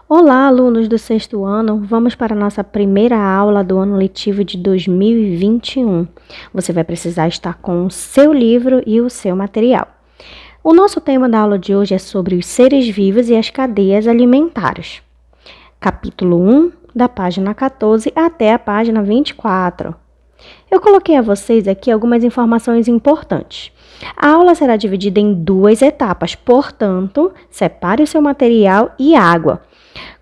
Olá, alunos do sexto ano. Vamos para a nossa primeira aula do ano letivo de 2021. Você vai precisar estar com o seu livro e o seu material. O nosso tema da aula de hoje é sobre os seres vivos e as cadeias alimentares. Capítulo 1, da página 14 até a página 24. Eu coloquei a vocês aqui algumas informações importantes. A aula será dividida em duas etapas, portanto, separe o seu material e água.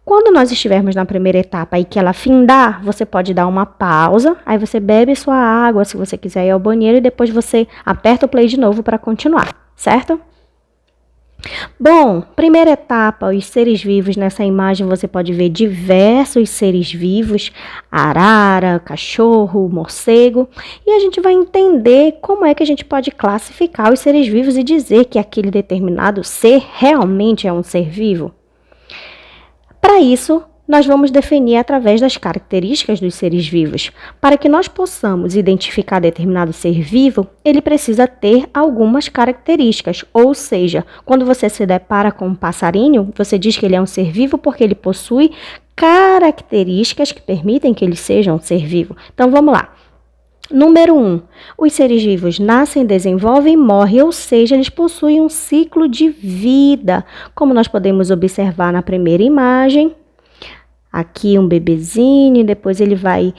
Quando nós estivermos na primeira etapa e que ela findar, você pode dar uma pausa, aí você bebe sua água, se você quiser ir ao banheiro, e depois você aperta o play de novo para continuar, certo? Bom, primeira etapa, os seres vivos. Nessa imagem você pode ver diversos seres vivos, arara, cachorro, morcego, e a gente vai entender como é que a gente pode classificar os seres vivos e dizer que aquele determinado ser realmente é um ser vivo. Para isso, nós vamos definir através das características dos seres vivos. Para que nós possamos identificar determinado ser vivo, ele precisa ter algumas características. Ou seja, quando você se depara com um passarinho, você diz que ele é um ser vivo porque ele possui características que permitem que ele seja um ser vivo. Então, vamos lá. Número 1. Os seres vivos nascem, desenvolvem e morrem, ou seja, eles possuem um ciclo de vida, como nós podemos observar na primeira imagem. Aqui um bebezinho, depois ele vai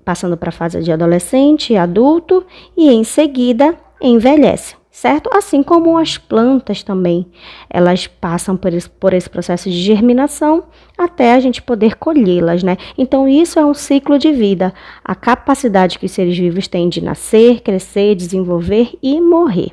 passando para a fase de adolescente, adulto, e em seguida envelhece, certo? Assim como as plantas também, elas passam por esse processo de germinação até a gente poder colhê-las, né? Então, isso é um ciclo de vida, a capacidade que os seres vivos têm de nascer, crescer, desenvolver e morrer.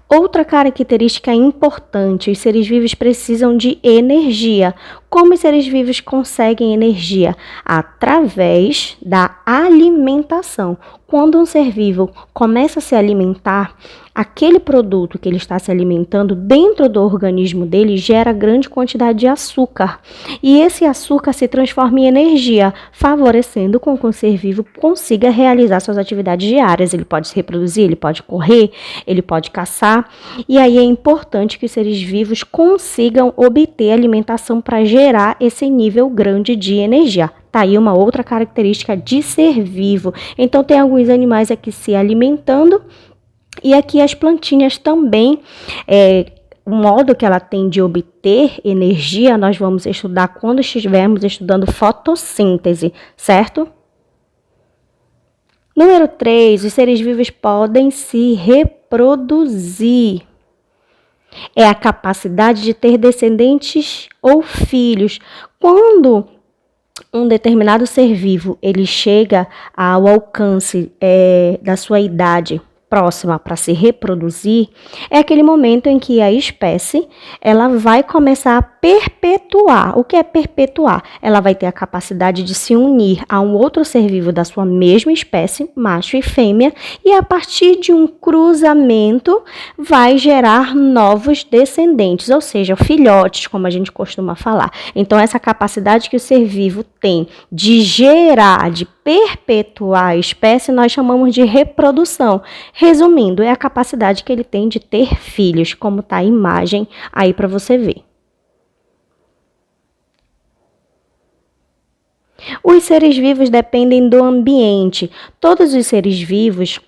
Outra característica importante, os seres vivos precisam de energia. Como os seres vivos conseguem energia? Através da alimentação. Quando um ser vivo começa a se alimentar, aquele produto que ele está se alimentando dentro do organismo dele gera grande quantidade de açúcar. E esse açúcar se transforma em energia, favorecendo com que o ser vivo consiga realizar suas atividades diárias. Ele pode se reproduzir, ele pode correr, ele pode caçar. E aí é importante que os seres vivos consigam obter alimentação para gerar esse nível grande de energia. Tá aí uma outra característica de ser vivo. Então, tem alguns animais aqui se alimentando e aqui as plantinhas também. O modo que ela tem de obter energia, nós vamos estudar quando estivermos estudando fotossíntese, certo? Número 3, os seres vivos podem se reproduzir. É a capacidade de ter descendentes ou filhos. Quando um determinado ser vivo ele chega ao alcance da sua idade próxima para se reproduzir, é aquele momento em que a espécie ela vai começar a perpetuar. O que é perpetuar? Ela vai ter a capacidade de se unir a um outro ser vivo da sua mesma espécie, macho e fêmea, e a partir de um cruzamento vai gerar novos descendentes, ou seja, filhotes, como a gente costuma falar. Então, essa capacidade que o ser vivo tem de gerar, de perpetuar a espécie, nós chamamos de reprodução. Resumindo, é a capacidade que ele tem de ter filhos, como está a imagem aí para você ver. Os seres vivos dependem do ambiente. Todos os seres vivos,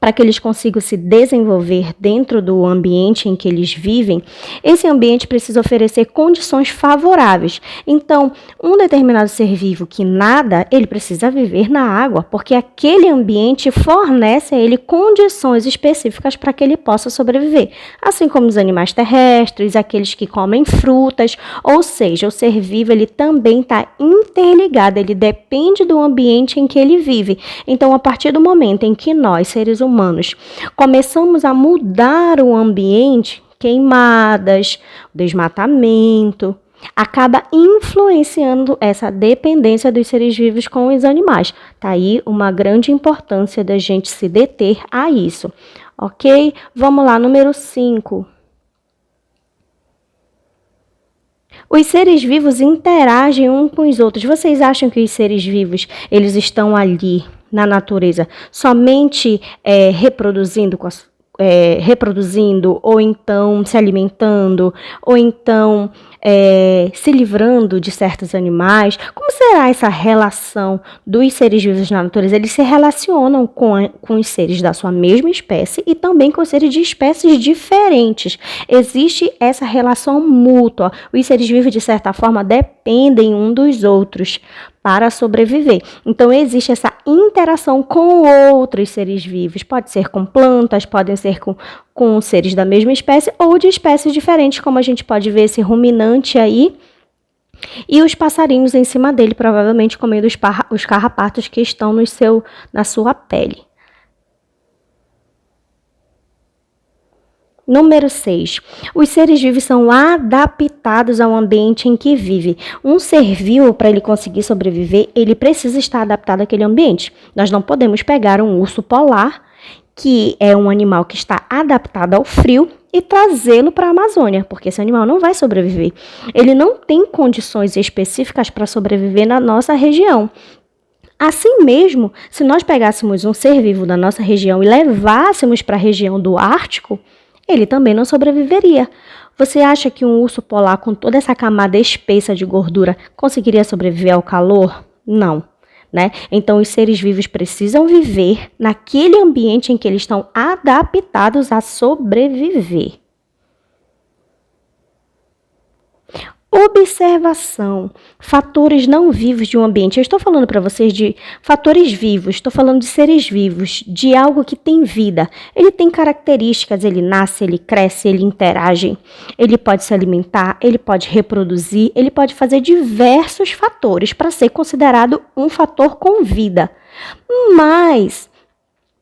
para que eles consigam se desenvolver dentro do ambiente em que eles vivem, esse ambiente precisa oferecer condições favoráveis. Então, um determinado ser vivo que nada, ele precisa viver na água, porque aquele ambiente fornece a ele condições específicas para que ele possa sobreviver. Assim como os animais terrestres, aqueles que comem frutas, ou seja, o ser vivo ele também está interligado, ele depende do ambiente em que ele vive. Então, a partir do momento em que nós, seres humanos, começamos a mudar o ambiente, queimadas, desmatamento, acaba influenciando essa dependência dos seres vivos com os animais. Tá aí uma grande importância da gente se deter a isso, ok? Vamos lá, número 5. Os seres vivos interagem uns com os outros. Vocês acham que os seres vivos eles estão ali na natureza somente reproduzindo reproduzindo, ou então se alimentando, ou então se livrando de certos animais. Como será essa relação dos seres vivos na natureza? Eles se relacionam com os seres da sua mesma espécie e também com seres de espécies diferentes. Existe essa relação mútua. Os seres vivos, de certa forma, dependem uns dos outros para sobreviver. Então, existe essa interação com outros seres vivos. Pode ser com plantas, podem ser com seres da mesma espécie ou de espécies diferentes, como a gente pode ver esse ruminante aí. E os passarinhos em cima dele, provavelmente comendo os carrapatos que estão na sua pele. Número 6. Os seres vivos são adaptados ao ambiente em que vive. Um ser vivo, para ele conseguir sobreviver, ele precisa estar adaptado àquele ambiente. Nós não podemos pegar um urso polar, que é um animal que está adaptado ao frio, e trazê-lo para a Amazônia, porque esse animal não vai sobreviver. Ele não tem condições específicas para sobreviver na nossa região. Assim mesmo, se nós pegássemos um ser vivo da nossa região e levássemos para a região do Ártico, ele também não sobreviveria. Você acha que um urso polar com toda essa camada espessa de gordura conseguiria sobreviver ao calor? Não, né? Então, os seres vivos precisam viver naquele ambiente em que eles estão adaptados a sobreviver. Observação, fatores não vivos de um ambiente. Eu estou falando para vocês de fatores vivos, estou falando de seres vivos, de algo que tem vida. Ele tem características, ele nasce, ele cresce, ele interage, ele pode se alimentar, ele pode reproduzir, ele pode fazer diversos fatores para ser considerado um fator com vida. Mas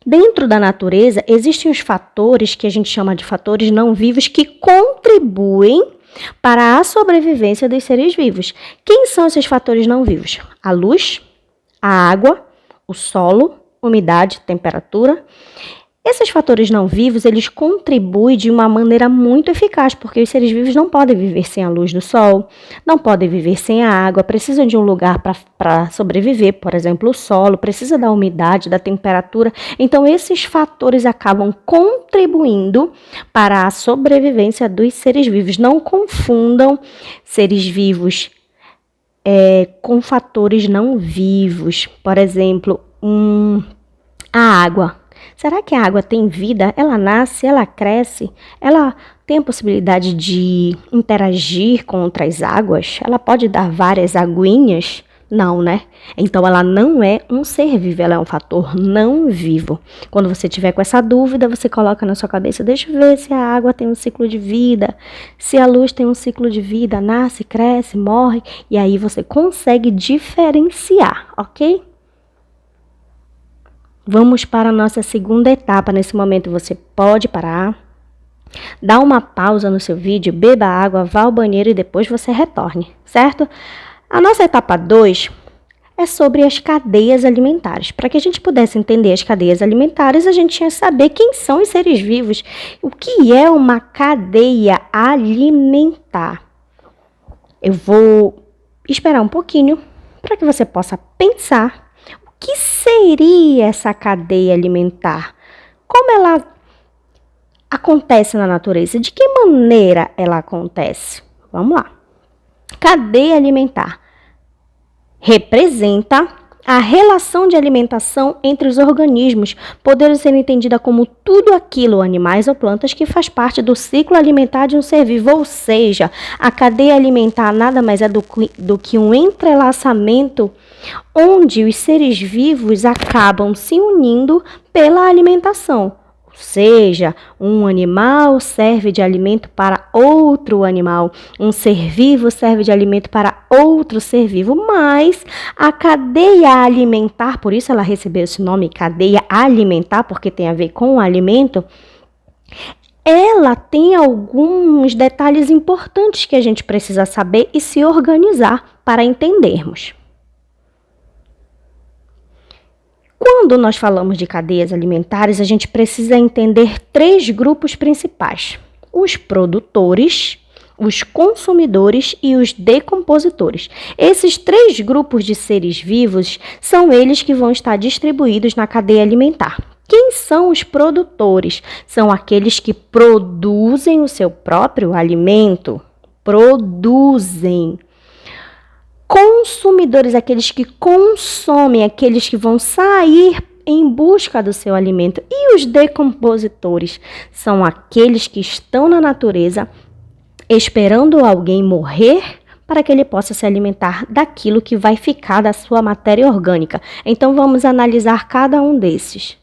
dentro da natureza existem os fatores que a gente chama de fatores não vivos que contribuem para a sobrevivência dos seres vivos. Quem são esses fatores não vivos? A luz, a água, o solo, umidade, temperatura. Esses fatores não vivos, eles contribuem de uma maneira muito eficaz, porque os seres vivos não podem viver sem a luz do sol, não podem viver sem a água, precisam de um lugar para sobreviver, por exemplo, o solo, precisa da umidade, da temperatura. Então, esses fatores acabam contribuindo para a sobrevivência dos seres vivos. Não confundam seres vivos com fatores não vivos. Por exemplo, a água. Será que a água tem vida? Ela nasce, ela cresce, ela tem a possibilidade de interagir com outras águas? Ela pode dar várias aguinhas? Não, né? Então, ela não é um ser vivo, ela é um fator não vivo. Quando você tiver com essa dúvida, você coloca na sua cabeça, deixa eu ver se a água tem um ciclo de vida, se a luz tem um ciclo de vida, nasce, cresce, morre, e aí você consegue diferenciar, ok? Vamos para a nossa segunda etapa. Nesse momento você pode parar, dar uma pausa no seu vídeo, beba água, vá ao banheiro e depois você retorne, certo? A nossa etapa 2 é sobre as cadeias alimentares. Para que a gente pudesse entender as cadeias alimentares, a gente tinha que saber quem são os seres vivos. O que é uma cadeia alimentar? Eu vou esperar um pouquinho para que você possa pensar. O que seria essa cadeia alimentar? Como ela acontece na natureza? De que maneira ela acontece? Vamos lá. Cadeia alimentar representa a relação de alimentação entre os organismos, podendo ser entendida como tudo aquilo, animais ou plantas, que faz parte do ciclo alimentar de um ser vivo. Ou seja, a cadeia alimentar nada mais é do que um entrelaçamento onde os seres vivos acabam se unindo pela alimentação. Ou seja, um animal serve de alimento para outro animal, um ser vivo serve de alimento para outro ser vivo, mas a cadeia alimentar, por isso ela recebeu esse nome, cadeia alimentar, porque tem a ver com o alimento, ela tem alguns detalhes importantes que a gente precisa saber e se organizar para entendermos. Quando nós falamos de cadeias alimentares, a gente precisa entender 3 grupos principais: os produtores, os consumidores e os decompositores. Esses 3 grupos de seres vivos são eles que vão estar distribuídos na cadeia alimentar. Quem são os produtores? São aqueles que produzem o seu próprio alimento. Produzem. Consumidores, aqueles que consomem, aqueles que vão sair em busca do seu alimento. E os decompositores são aqueles que estão na natureza esperando alguém morrer para que ele possa se alimentar daquilo que vai ficar da sua matéria orgânica. Então vamos analisar cada um desses.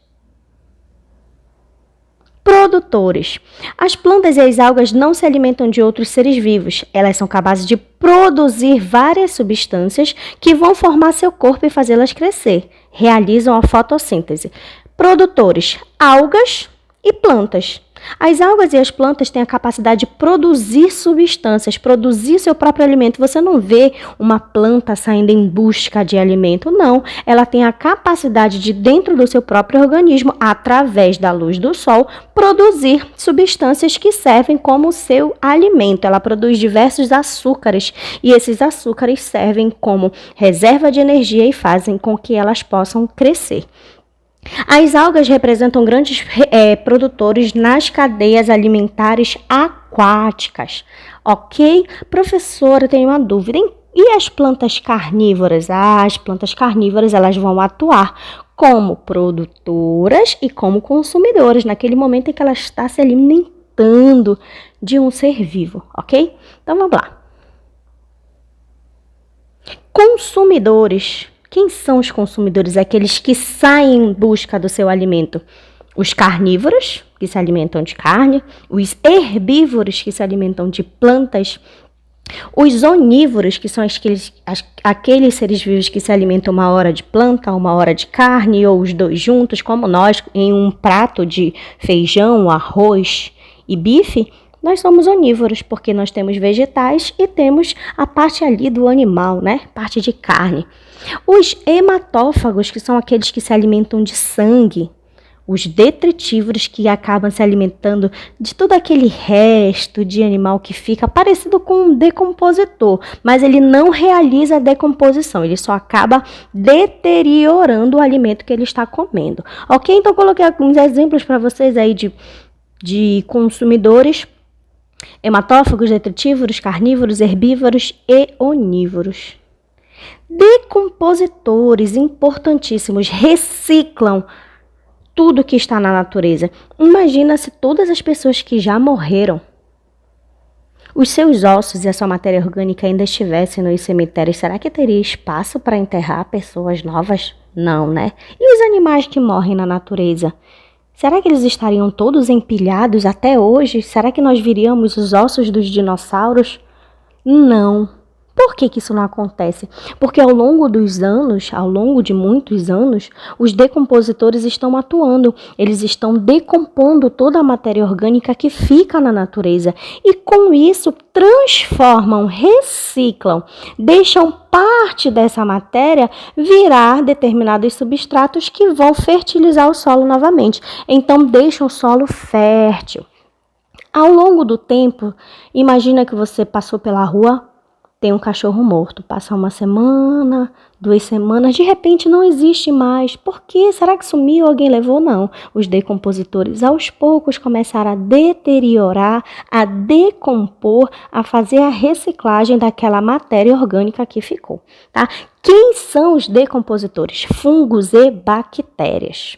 Produtores. As plantas e as algas não se alimentam de outros seres vivos. Elas são capazes de produzir várias substâncias que vão formar seu corpo e fazê-las crescer. Realizam a fotossíntese. Produtores, algas e plantas. As algas e as plantas têm a capacidade de produzir substâncias, produzir seu próprio alimento. Você não vê uma planta saindo em busca de alimento, não. Ela tem a capacidade de, dentro do seu próprio organismo, através da luz do sol, produzir substâncias que servem como seu alimento. Ela produz diversos açúcares e esses açúcares servem como reserva de energia e fazem com que elas possam crescer. As algas representam grandes produtores nas cadeias alimentares aquáticas. Ok? Professora, eu tenho uma dúvida. E as plantas carnívoras? As plantas carnívoras elas vão atuar como produtoras e como consumidoras, naquele momento em que ela está se alimentando de um ser vivo. Ok? Então vamos lá. Consumidores. Quem são os consumidores? Aqueles que saem em busca do seu alimento. Os carnívoros, que se alimentam de carne. Os herbívoros, que se alimentam de plantas. Os onívoros, que são aqueles seres vivos que se alimentam uma hora de planta, uma hora de carne, ou os dois juntos, como nós, em um prato de feijão, arroz e bife. Nós somos onívoros, porque nós temos vegetais e temos a parte ali do animal, né? Parte de carne. Os hematófagos, que são aqueles que se alimentam de sangue. Os detritívoros, que acabam se alimentando de todo aquele resto de animal que fica parecido com um decompositor, mas ele não realiza a decomposição, ele só acaba deteriorando o alimento que ele está comendo. Ok? Então, coloquei alguns exemplos para vocês aí de consumidores. Hematófagos, detritívoros, carnívoros, herbívoros e onívoros. Decompositores, importantíssimos, reciclam tudo que está na natureza. Imagina se todas as pessoas que já morreram, os seus ossos e a sua matéria orgânica ainda estivessem nos cemitérios, será que teria espaço para enterrar pessoas novas? Não, né? E os animais que morrem na natureza? Será que eles estariam todos empilhados até hoje? Será que nós viríamos os ossos dos dinossauros? Não. Por que isso não acontece? Porque ao longo dos anos, ao longo de muitos anos, os decompositores estão atuando. Eles estão decompondo toda a matéria orgânica que fica na natureza. E com isso transformam, reciclam, deixam parte dessa matéria virar determinados substratos que vão fertilizar o solo novamente. Então deixam o solo fértil. Ao longo do tempo, imagina que você passou pela rua, tem um cachorro morto, passa uma semana, 2 semanas, de repente não existe mais. Por quê? Será que sumiu? Alguém levou? Não. Os decompositores aos poucos começaram a deteriorar, a decompor, a fazer a reciclagem daquela matéria orgânica que ficou, tá? Quem são os decompositores? Fungos e bactérias.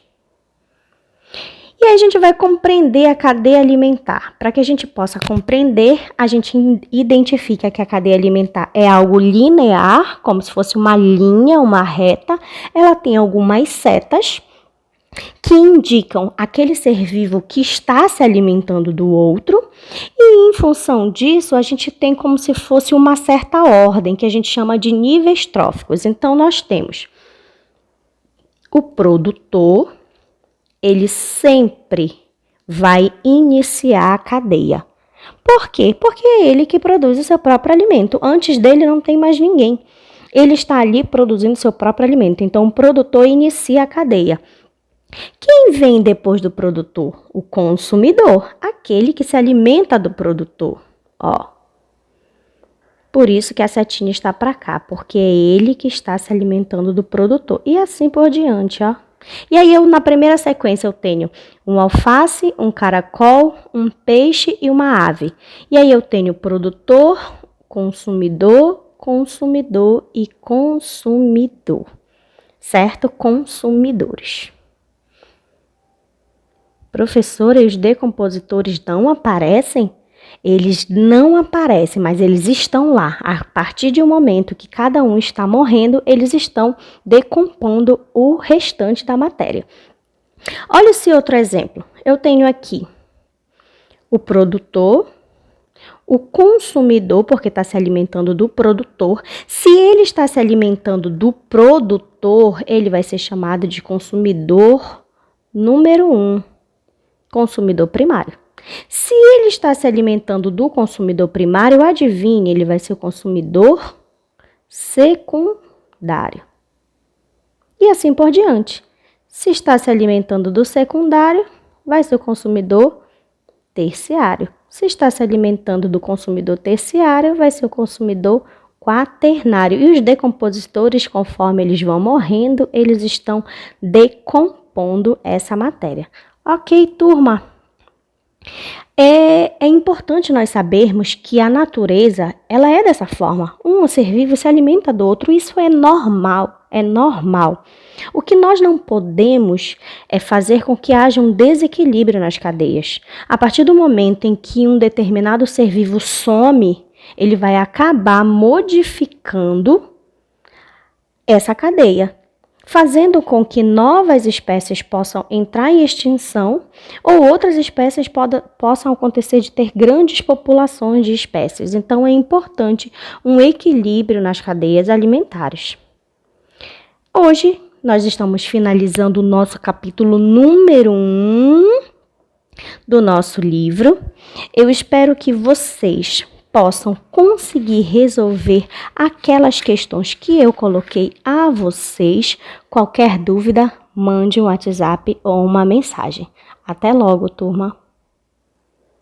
E aí a gente vai compreender a cadeia alimentar. Para que a gente possa compreender, a gente identifica que a cadeia alimentar é algo linear, como se fosse uma linha, uma reta. Ela tem algumas setas que indicam aquele ser vivo que está se alimentando do outro. E em função disso, a gente tem como se fosse uma certa ordem, que a gente chama de níveis tróficos. Então, nós temos o produtor. Ele sempre vai iniciar a cadeia. Por quê? Porque é ele que produz o seu próprio alimento. Antes dele não tem mais ninguém. Ele está ali produzindo seu próprio alimento. Então, o produtor inicia a cadeia. Quem vem depois do produtor? O consumidor, aquele que se alimenta do produtor. Ó. Por isso que a setinha está para cá, porque é ele que está se alimentando do produtor. E assim por diante, ó. E aí, na primeira sequência, eu tenho um alface, um caracol, um peixe e uma ave. E aí, eu tenho produtor, consumidor, consumidor e consumidor. Certo? Consumidores. Professora, e os decompositores não aparecem? Eles não aparecem, mas eles estão lá. A partir de um momento que cada um está morrendo, eles estão decompondo o restante da matéria. Olha esse outro exemplo. Eu tenho aqui o produtor, o consumidor, porque está se alimentando do produtor. Se ele está se alimentando do produtor, ele vai ser chamado de consumidor número 1, consumidor primário. Se ele está se alimentando do consumidor primário, adivinhe, ele vai ser o consumidor secundário. E assim por diante. Se está se alimentando do secundário, vai ser o consumidor terciário. Se está se alimentando do consumidor terciário, vai ser o consumidor quaternário. E os decompositores, conforme eles vão morrendo, eles estão decompondo essa matéria. Ok, turma? É importante nós sabermos que a natureza, ela é dessa forma. Um ser vivo se alimenta do outro, isso é normal, é normal. O que nós não podemos é fazer com que haja um desequilíbrio nas cadeias. A partir do momento em que um determinado ser vivo some, ele vai acabar modificando essa cadeia, fazendo com que novas espécies possam entrar em extinção ou outras espécies possam acontecer de ter grandes populações de espécies. Então, é importante um equilíbrio nas cadeias alimentares. Hoje, nós estamos finalizando o nosso capítulo número 1 do nosso livro. Eu espero que vocês possam conseguir resolver aquelas questões que eu coloquei a vocês. Qualquer dúvida, mande um WhatsApp ou uma mensagem. Até logo, turma!